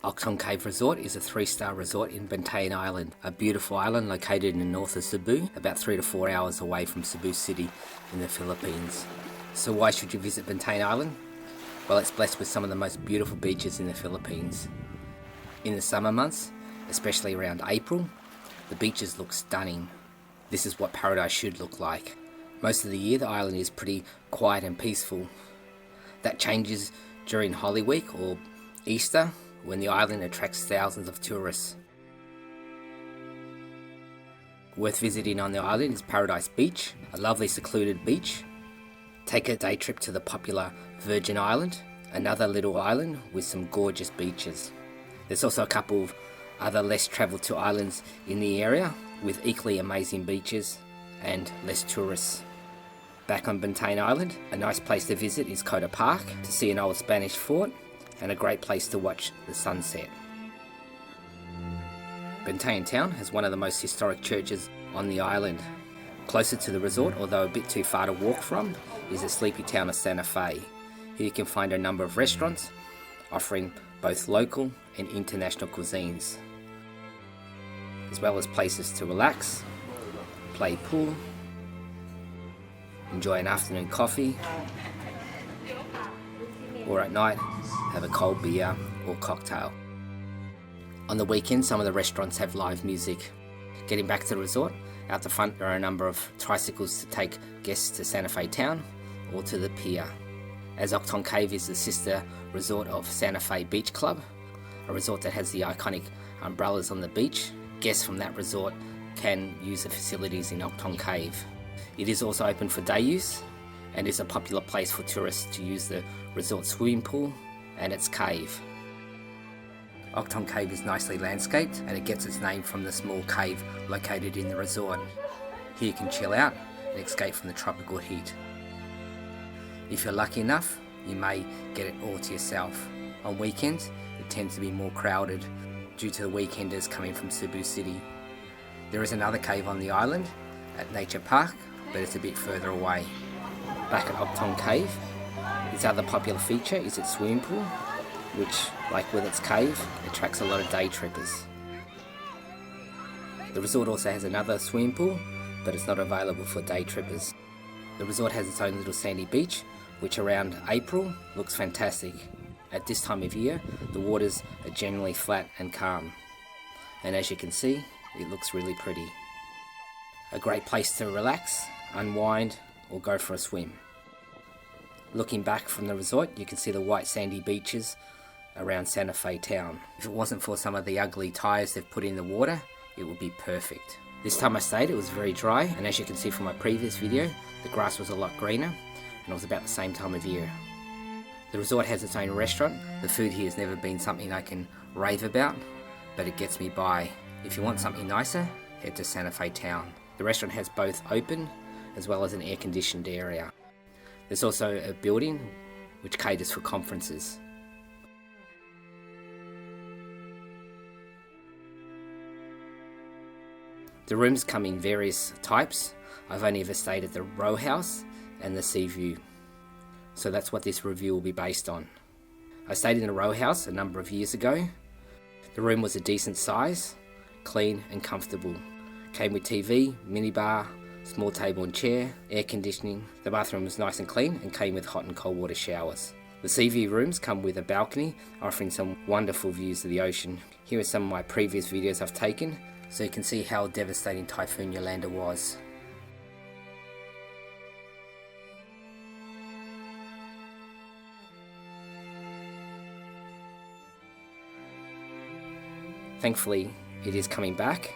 Ogtong Cave Resort is a 3-star resort in Bantayan Island, a beautiful island located in the north of Cebu, about 3 to 4 hours away from Cebu City in the Philippines. So why should you visit Bantayan Island? Well, it's blessed with some of the most beautiful beaches in the Philippines. In the summer months, especially around April, the beaches look stunning. This is what paradise should look like. Most of the year the island is pretty quiet and peaceful. That changes during Holy Week or Easter, when the island attracts thousands of tourists. Worth visiting on the island is Paradise Beach, a lovely secluded beach. Take a day trip to the popular Virgin Island, another little island with some gorgeous beaches. There's also a couple of other less travelled to islands in the area with equally amazing beaches and less tourists. Back on Bantayan Island, a nice place to visit is Cota Park to see an old Spanish fort and a great place to watch the sunset. Bantayan Town has one of the most historic churches on the island. Closer to the resort, although a bit too far to walk from, is the sleepy town of Santa Fe. Here you can find a number of restaurants offering both local and international cuisines, as well as places to relax, play pool, enjoy an afternoon coffee, or at night have a cold beer or cocktail. On the weekend, some of the restaurants have live music. Getting back to the resort, out the front there are a number of tricycles to take guests to Santa Fe Town or to the pier. As Ogtong Cave is the sister resort of Santa Fe Beach Club, a resort that has the iconic umbrellas on the beach, guests from that resort can use the facilities in Ogtong Cave. It is also open for day use and is a popular place for tourists to use the resort swimming pool and its cave. Ogtong Cave is nicely landscaped and it gets its name from the small cave located in the resort. Here you can chill out and escape from the tropical heat. If you're lucky enough, you may get it all to yourself. On weekends, it tends to be more crowded due to the weekenders coming from Cebu City. There is another cave on the island at Nature Park, but it's a bit further away. Back at Ogtong Cave, its other popular feature is its swimming pool, which, like with its cave, attracts a lot of day trippers. The resort also has another swimming pool, but it's not available for day trippers. The resort has its own little sandy beach, which around April looks fantastic. At this time of year, the waters are generally flat and calm. And as you can see, it looks really pretty. A great place to relax, unwind, or go for a swim. Looking back from the resort, you can see the white sandy beaches around Santa Fe Town. If it wasn't for some of the ugly tyres they've put in the water, it would be perfect. This time I stayed, it was very dry, and as you can see from my previous video, the grass was a lot greener, and it was about the same time of year. The resort has its own restaurant. The food here has never been something I can rave about, but it gets me by. If you want something nicer, head to Santa Fe Town. The restaurant has both open as well as an air-conditioned area. There's also a building which caters for conferences. The rooms come in various types. I've only ever stayed at the row house and the sea view, so that's what this review will be based on. I stayed in the row house a number of years ago. The room was a decent size, clean and comfortable. Came with TV, minibar, small table and chair, air conditioning. The bathroom was nice and clean and came with hot and cold water showers. The sea view rooms come with a balcony offering some wonderful views of the ocean. Here are some of my previous videos I've taken so you can see how devastating Typhoon Yolanda was. Thankfully, it is coming back,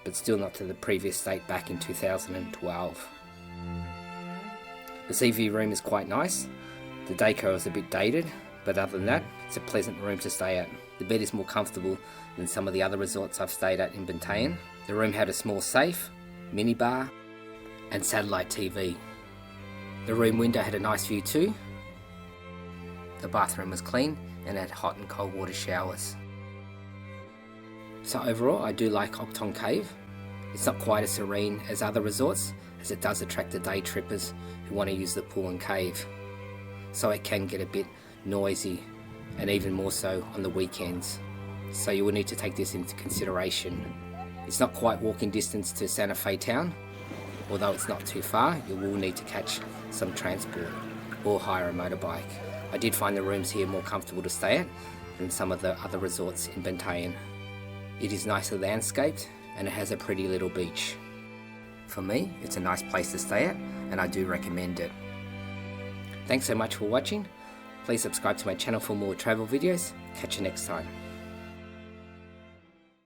but still not to the previous state back in 2012. The sea view room is quite nice. The decor is a bit dated, but other than that, it's a pleasant room to stay at. The bed is more comfortable than some of the other resorts I've stayed at in Bantayan. The room had a small safe, minibar, and satellite TV. The room window had a nice view too. The bathroom was clean and had hot and cold water showers. So overall, I do like Ogtong Cave. It's not quite as serene as other resorts, as it does attract the day trippers who want to use the pool and cave. So it can get a bit noisy and even more so on the weekends. So you will need to take this into consideration. It's not quite walking distance to Santa Fe town. Although it's not too far, you will need to catch some transport or hire a motorbike. I did find the rooms here more comfortable to stay at than some of the other resorts in Bantayan. It is nicely landscaped and it has a pretty little beach. For me, it's a nice place to stay at and I do recommend it. Thanks so much for watching. Please subscribe to my channel for more travel videos. Catch you next time.